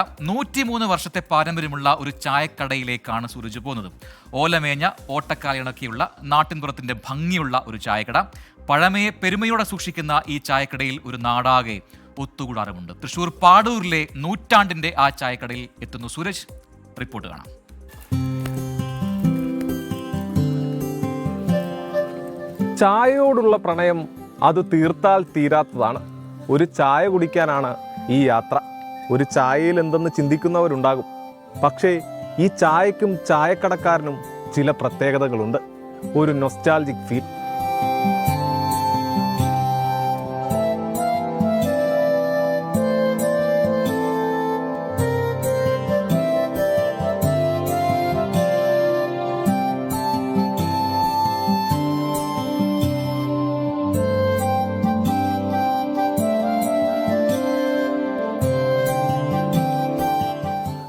103 വർഷത്തെ പാരമ്പര്യമുള്ള ഒരു ചായക്കടയിലേക്കാണ് സൂരജ് പോകുന്നത്. ഓലമേഞ്ഞ ഓട്ടക്കാലിണക്കിയുള്ള നാട്ടിൻപുറത്തിന്റെ ഭംഗിയുള്ള ഒരു ചായക്കട. പഴമയെ പെരുമയോടെ സൂക്ഷിക്കുന്ന ഈ ചായക്കടയിൽ ഒരു നാടാകെ ഒത്തുകൂടാറുമുണ്ട്. തൃശൂർ പാടൂരിലെ നൂറ്റാണ്ടിന്റെ ആ ചായക്കടയിൽ എത്തുന്നു സൂരജ്. റിപ്പോർട്ട് കാണാം. ചായയോടുള്ള പ്രണയം അത് തീർത്താൽ തീരാത്തതാണ്. ഒരു ചായ കുടിക്കാനാണ് ഈ യാത്ര. ഒരു ചായയിൽ എന്തെന്ന് ചിന്തിക്കുന്നവരുണ്ടാകും. പക്ഷേ ഈ ചായക്കും ചായക്കടക്കാരനും ചില പ്രത്യേകതകളുണ്ട്. ഒരു നൊസ്റ്റാൾജിക് ഫീൽ.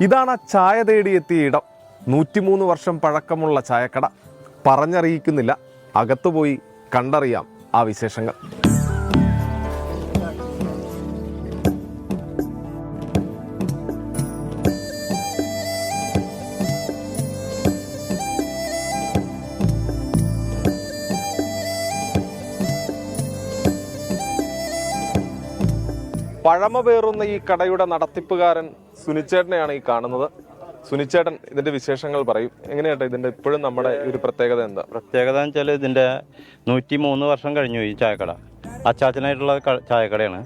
ഇതാണ് ആ ചായ തേടിയെത്തിയ ഇടം. 103 വർഷം പഴക്കമുള്ള ചായക്കട. പറഞ്ഞറിയിക്കുന്നില്ല, അകത്തുപോയി കണ്ടറിയാം ആ വിശേഷങ്ങൾ. പഴമ പേറുന്ന ഈ കടയുടെ നടത്തിപ്പുകാരൻ സുനിച്ചേട്ടനെയാണ് ഈ കാണുന്നത്. സുനിച്ചേട്ടൻ ഇതിന്റെ വിശേഷങ്ങൾ പറയും. എങ്ങനെയാട്ടോ ഇതിന്റെ ഇപ്പോഴും നമ്മുടെ ഒരു പ്രത്യേകത എന്താ? പ്രത്യേകത എന്ന് വെച്ചാൽ ഇതിന്റെ 103 വർഷം കഴിഞ്ഞു ഈ ചായക്കട. അച്ചാച്ചനായിട്ടുള്ള ചായക്കടയാണ്.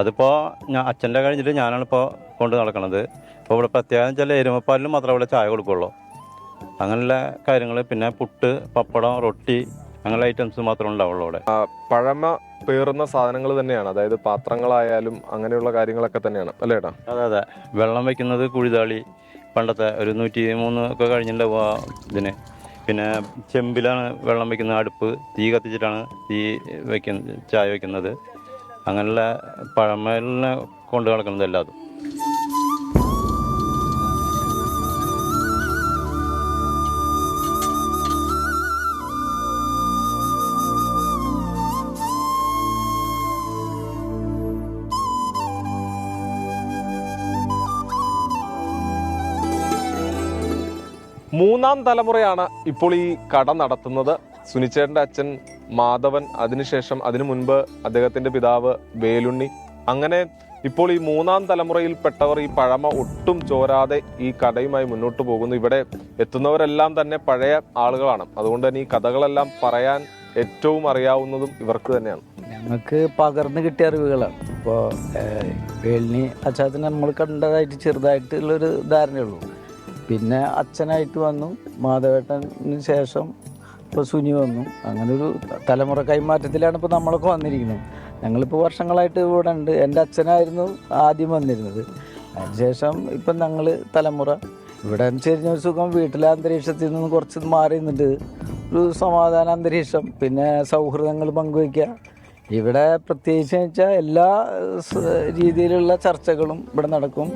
അതിപ്പോ അച്ഛൻ്റെ കഴിഞ്ഞിട്ട് ഞാനാണ് ഇപ്പോൾ കൊണ്ട് നടക്കുന്നത്. ഇപ്പോൾ ഇവിടെ പ്രത്യേകത വെച്ചാൽ എരുമപ്പാലിന് മാത്രമേ ഇവിടെ ചായ കൊടുക്കുള്ളൂ. അങ്ങനെയുള്ള കാര്യങ്ങൾ, പിന്നെ പുട്ട്, പപ്പടം, റൊട്ടി, അങ്ങനെയുള്ള ഐറ്റംസ് മാത്രമേ ഉണ്ടാവുള്ളൂ ഇവിടെ. പഴമ പേറുന്ന സാധനങ്ങൾ തന്നെയാണ്, അതായത് പാത്രങ്ങളായാലും അങ്ങനെയുള്ള കാര്യങ്ങളൊക്കെ തന്നെയാണ് അല്ലേ ഏട്ടാ? അതെ അതെ. വെള്ളം വെക്കുന്നത് കുഴിതാളി, പണ്ടത്തെ ഒരു 103 ഒക്കെ കഴിഞ്ഞിട്ടുണ്ടാവുക ഇതിന്. പിന്നെ ചെമ്പിലാണ് വെള്ളം വെക്കുന്നത്. അടുപ്പ് തീ കത്തിച്ചിട്ടാണ് ചായ വെക്കുന്നത്. അങ്ങനെയുള്ള പഴമയിലിനെ കൊണ്ട് നടക്കുന്നത് എല്ലാതും. മൂന്നാം തലമുറയാണ് ഇപ്പോൾ ഈ കട നടത്തുന്നത്. സുനിച്ചേട്ടൻ്റെ അച്ഛൻ മാധവൻ, അതിനുശേഷം അതിനു മുൻപ് അദ്ദേഹത്തിന്റെ പിതാവ് വേലുണ്ണി. അങ്ങനെ ഇപ്പോൾ ഈ മൂന്നാം തലമുറയിൽപ്പെട്ടവർ ഈ പഴമ ഒട്ടും ചോരാതെ ഈ കടയുമായി മുന്നോട്ട് പോകുന്നു. ഇവിടെ എത്തുന്നവരെല്ലാം തന്നെ പഴയ ആളുകളാണ്. അതുകൊണ്ട് തന്നെ ഈ കഥകളെല്ലാം പറയാൻ ഏറ്റവും അറിയാവുന്നതും ഇവർക്ക് തന്നെയാണ്. ഞങ്ങൾക്ക് പകർന്നു കിട്ടിയ അറിവുകളാണ്. ഇപ്പോൾ വേലിനി അച്ഛാച്ചനെ നമ്മൾ കണ്ടതായിട്ട് ചെറുതായിട്ടുള്ളൊരു ധാരണയുള്ളൂ. പിന്നെ അച്ഛനായിട്ട് വന്നു, മാധവേട്ടന് ശേഷം ഇപ്പോൾ സുനി വന്നു. അങ്ങനൊരു തലമുറ കൈമാറ്റത്തിലാണ് ഇപ്പോൾ നമ്മളൊക്കെ വന്നിരിക്കുന്നത്. ഞങ്ങളിപ്പോൾ വർഷങ്ങളായിട്ട് ഇവിടെ ഉണ്ട്. എൻ്റെ അച്ഛനായിരുന്നു ആദ്യം വന്നിരുന്നത്. അതിനുശേഷം ഇപ്പം ഞങ്ങൾ തലമുറ ഇവിടെ ചെറിയ സുഖം. വീട്ടിലെ അന്തരീക്ഷത്തിൽ നിന്ന് കുറച്ച് മാറി നിന്നിട്ട് ഒരു സമാധാന അന്തരീക്ഷം, പിന്നെ സൗഹൃദങ്ങൾ പങ്കുവയ്ക്കുക. ഇവിടെ പ്രത്യേകിച്ച് വെച്ചാൽ എല്ലാ രീതിയിലുള്ള ചർച്ചകളും ഇവിടെ നടക്കും.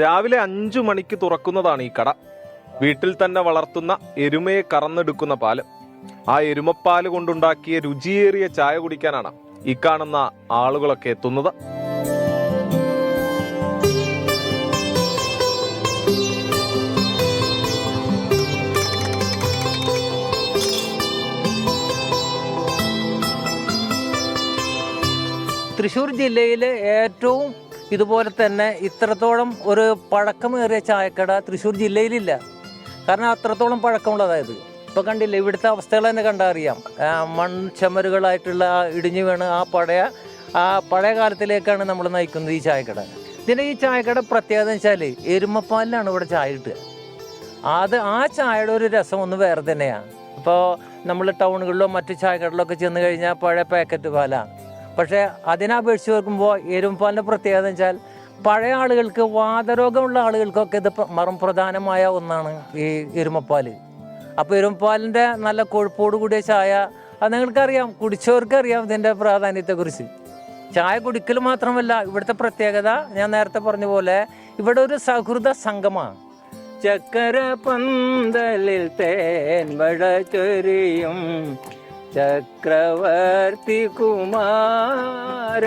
രാവിലെ 5 മണിക്ക് തുറക്കുന്നതാണ് ഈ കട. വീട്ടിൽ തന്നെ വളർത്തുന്ന എരുമയെ കറന്നെടുക്കുന്ന പാല്, ആ എരുമപ്പാല് കൊണ്ടുണ്ടാക്കിയ രുചിയേറിയ ചായ കുടിക്കാനാണ് ഈ കാണുന്ന ആളുകളൊക്കെ എത്തുന്നത്. തൃശ്ശൂർ ജില്ലയിലെ ഏറ്റവും ഇതുപോലെ തന്നെ ഇത്രത്തോളം ഒരു പഴക്കമേറിയ ചായക്കട തൃശ്ശൂർ ജില്ലയിലില്ല. കാരണം അത്രത്തോളം പഴക്കമുള്ളതായത് ഇപ്പോൾ കണ്ടില്ല, ഇവിടുത്തെ അവസ്ഥകൾ തന്നെ കണ്ടാൽ അറിയാം. മൺചമരുകളായിട്ടുള്ള ഇടിഞ്ഞു വീണ് ആ പഴയ കാലത്തിലേക്കാണ് നമ്മൾ നയിക്കുന്നത് ഈ ചായക്കട. ഈ ചായക്കട പ്രത്യേകത എന്ന് വെച്ചാൽ എരുമപ്പാലിലാണ് ഇവിടെ ചായ കിട്ടുക. ആ ചായയുടെ ഒരു രസം ഒന്ന് വേറെ തന്നെയാണ്. ഇപ്പോൾ നമ്മൾ ടൗണുകളിലോ മറ്റു ചായക്കടകളിലൊക്കെ ചെന്ന് കഴിഞ്ഞാൽ പഴയ പാക്കറ്റ് പാലാണ്. പക്ഷേ അതിനപേക്ഷിച്ച് നോക്കുമ്പോൾ എരുമപ്പാലിൻ്റെ പ്രത്യേകത എന്ന് വെച്ചാൽ പഴയ ആളുകൾക്ക്, വാതരോഗമുള്ള ആളുകൾക്കൊക്കെ ഇത് പ്രധാനമായ ഒന്നാണ് ഈ എരുമപ്പാൽ. അപ്പോൾ എരുമപ്പാലിൻ്റെ നല്ല കൊഴുപ്പോട് കൂടിയ ചായ അത് നിങ്ങൾക്കറിയാം, കുടിച്ചവർക്കറിയാം ഇതിൻ്റെ പ്രാധാന്യത്തെക്കുറിച്ച്. ചായ കുടിക്കൽ മാത്രമല്ല ഇവിടുത്തെ പ്രത്യേകത, ഞാൻ നേരത്തെ പറഞ്ഞ പോലെ ഇവിടെ ഒരു സൗഹൃദ സംഗമമാണ്. ചക്കര പന്തലിൽ തേൻ വട ചൊരിയും ചക്രവർത്തി കുമാര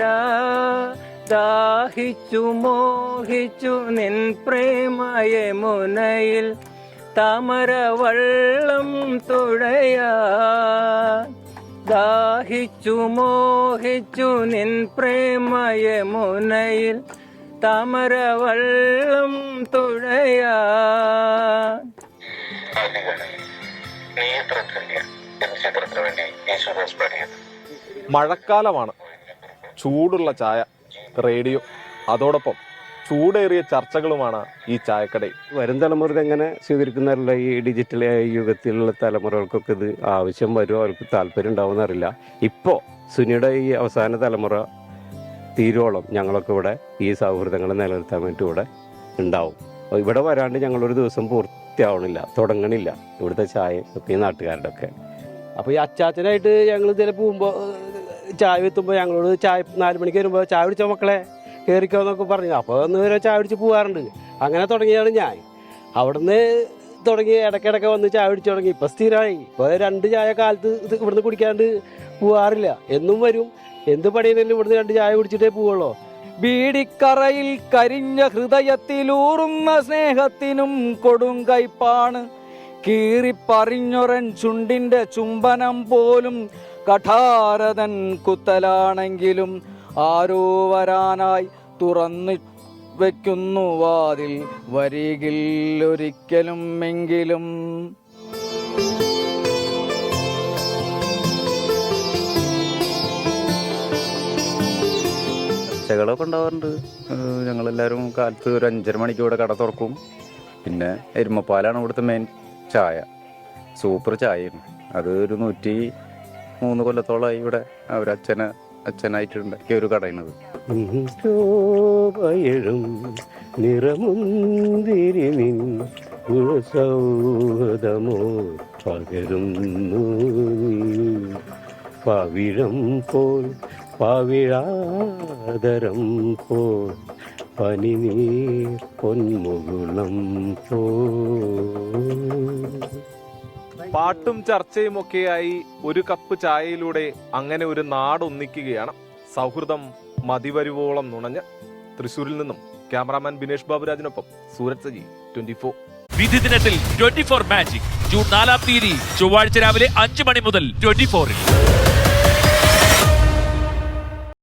ദാഹിച്ചു മോഹിച്ചു നിൻ പ്രേമയമുനയിൽ താമരവള്ളം തുഴയാ ദാഹിച്ചു മോഹിച്ചു നിൻ പ്രേമയമുനയിൽ താമരവള്ളം തുഴയാ. മഴക്കാലമാണ്, ചൂടുള്ള ചായ, റേഡിയോ, അതോടൊപ്പം ചൂടേറിയ ചർച്ചകളുമാണ് ഈ ചായക്കടയിൽ. വരും തലമുറ എങ്ങനെ സ്വീകരിക്കുന്നവരല്ല ഈ ഡിജിറ്റൽ യുഗത്തിലുള്ള തലമുറകൾക്കൊക്കെ ഇത് ആവശ്യം വരുമോ, അവർക്ക് താല്പര്യം ഉണ്ടാവുമെന്നറിയില്ല. ഇപ്പോൾ സുനിയുടെ ഈ അവസാന തലമുറ തീരോളം ഞങ്ങളൊക്കെ ഇവിടെ ഈ സൗഹൃദങ്ങൾ നിലനിർത്താൻ വേണ്ടി ഇവിടെ ഉണ്ടാവും. ഇവിടെ വരാണ്ട് ഞങ്ങളൊരു ദിവസം പൂർത്തിയാവണില്ല, തുടങ്ങണില്ല ഇവിടുത്തെ ചായ ഒക്കെ ഈ നാട്ടുകാരുടെ ഒക്കെ. അപ്പോൾ ഈ അച്ചാച്ചനായിട്ട് ഞങ്ങൾ ഇതിൽ പോകുമ്പോൾ ചായ എത്തുമ്പോൾ ഞങ്ങളോട് ചായ 4 മണിക്ക് വരുമ്പോൾ ചായ കുടിച്ച മക്കളെ കയറിക്കോ എന്നൊക്കെ പറഞ്ഞു. അപ്പോൾ ഒന്ന് വരെ ചായ കുടിച്ച് പോകാറുണ്ട്. അങ്ങനെ തുടങ്ങിയാണ് ഞാൻ. അവിടുന്ന് തുടങ്ങി ഇടയ്ക്കിടയ്ക്ക് വന്ന് ചായ കുടിച്ച് തുടങ്ങി. ഇപ്പം സ്ഥിരമായി. ഇപ്പോൾ 2 ചായ കാലത്ത് ഇവിടുന്ന് കുടിക്കാണ്ട് പോകാറില്ല. എന്നും വരും. എന്ത് പണിയുന്നതിലും ഇവിടുന്ന് 2 ചായ കുടിച്ചിട്ടേ പോവുള്ളൂ. ബീഡിക്കറയിൽ കരിഞ്ഞ ഹൃദയത്തിലൂറുന്ന സ്നേഹത്തിനും കൊടും കയ്പാണ്. കീറിപ്പറിഞ്ഞൊരൻ ചുണ്ടിൻ്റെ ചുംബനം പോലും കഠാരതൻ കുത്തലാണെങ്കിലും ആരോ വരാനായി തുറന്നു വയ്ക്കുന്നു വാതിൽ, വരികിൽ ഒരിക്കലും എങ്കിലും. ചർച്ചകളൊക്കെ ഉണ്ടാവാറുണ്ട്. ഞങ്ങളെല്ലാവരും കാലത്ത് ഒരു 5:30 മണിക്ക് ഇവിടെ കട തുറക്കും. പിന്നെ എരുമപ്പാലാണ് ഇവിടുത്തെ മെയിൻ ചായ. സൂപ്പർ ചായയാണ്. അത് ഒരു 103 കൊല്ലത്തോളമായി ഇവിടെ അച്ഛനായിട്ട് ഉണ്ടാക്കിയ ഒരു കടയാണത്. ശോഭയഴും നിറമുന്തിരി നിൻ സൗഹൃദമോ പകരുന്നു പവിഴം പോൽ പവിഴാതരം പോൽ പനിനീർ പൊന്മുകുളം പാട്ടും ചർച്ചയും ഒക്കെയായി ഒരു കപ്പ് ചായയിലൂടെ അങ്ങനെ ഒരു നാടൊന്നിക്കുകയാണ്. സൗഹൃദം മതിവരുവോളം നുണഞ്ഞ്. തൃശ്ശൂരിൽ നിന്നും ക്യാമറാമാൻ ബിനേഷ് ബാബുരാജിനൊപ്പം സൂരജ് സജി, 24. വിധി ദിനത്തിൽ 24 മാജിക് ജൂൺ 4 ചൊവ്വാഴ്ച രാവിലെ 5 മണി മുതൽ 24-ൽ.